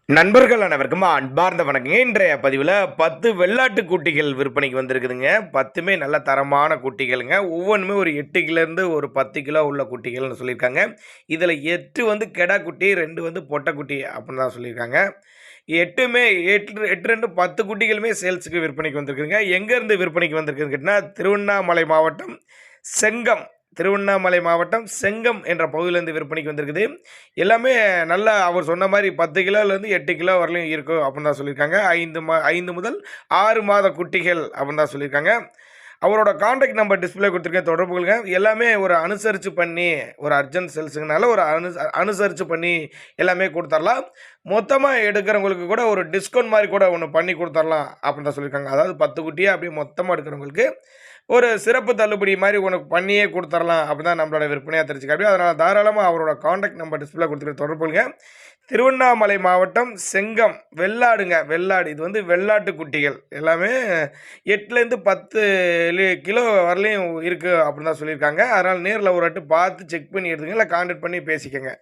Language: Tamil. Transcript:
நண்பர்கள் அனைவருக்கும் அன்பார்ந்த வணக்கங்க. இன்றைய பதிவில் 10 வெள்ளாட்டு குட்டிகள் விற்பனைக்கு வந்திருக்குதுங்க. 10மே நல்ல தரமான குட்டிகளுங்க. ஒவ்வொன்றுமே ஒரு 8 கிலோலேருந்து ஒரு 10 கிலோ உள்ள குட்டிகள்னு சொல்லியிருக்காங்க. இதில் 8 வந்து கெடா குட்டி, 2 வந்து பொட்டை குட்டி அப்படின்னு தான் சொல்லியிருக்காங்க. 8மே 8 2 10 குட்டிகளுமே சேல்ஸுக்கு விற்பனைக்கு வந்திருக்குதுங்க. எங்கேருந்து விற்பனைக்கு வந்திருக்குதுன்னு கேட்டிங்கன்னா, திருவண்ணாமலை மாவட்டம் செங்கம் திருவண்ணாமலை மாவட்டம் செங்கம் என்ற பகுதியிலேருந்து விற்பனைக்கு வந்திருக்குது. எல்லாமே நல்லா அவர் சொன்ன மாரி 10 கிலோலேருந்து 8 கிலோ வரலையும் இருக்கும் அப்படின்னு தான் சொல்லியிருக்காங்க. 5 முதல் 6 மாத குட்டிகள் அப்படின்னு தான் சொல்லியிருக்காங்க. அவரோட கான்டாக்ட் நம்பர் டிஸ்பிளே கொடுத்துருக்கேன், தொடர்பு கொள்ளுங்க. எல்லாமே ஒரு அனுசரித்து பண்ணி, ஒரு அர்ஜென்ட் சேல்ஸுங்கனால ஒரு அனுசரித்து பண்ணி எல்லாமே கொடுத்துர்லாம். மொத்தமாக எடுக்கிறவங்களுக்கு கூட ஒரு டிஸ்கவுண்ட் மாதிரி கூட ஒன்று பண்ணி கொடுத்துர்லாம் அப்படின்னு தான் சொல்லியிருக்காங்க. அதாவது 10 குட்டியாக அப்படியே மொத்தமாக எடுக்கிறவங்களுக்கு ஒரு சிறப்பு தள்ளுபடி மாதிரி உனக்கு பண்ணியே கொடுத்துர்லாம் அப்படி தான் நம்மளோட விற்பனையாக தெரிஞ்சுக்காப்பி. அதனால் தாராளமாக அவரோட கான்டாக்ட் நம்பர் டிஸ்பிளே கொடுத்துருக்க தொடர்பு கொள்ளுங்க. திருவண்ணாமலை மாவட்டம் செங்கம் வெள்ளாடுங்க. வெள்ளாடு இது வந்து வெள்ளாட்டு குட்டிகள் எல்லாமே 8லேருந்து 10 கிலோ வரலையும் இருக்குது அப்படின்னு தான் சொல்லியிருக்காங்க. அதனால் நேரில் ஒரு வாட்டி பார்த்து செக் பண்ணி எடுத்துங்க, இல்லை கான்டாக்ட் பண்ணி பேசிக்கங்க.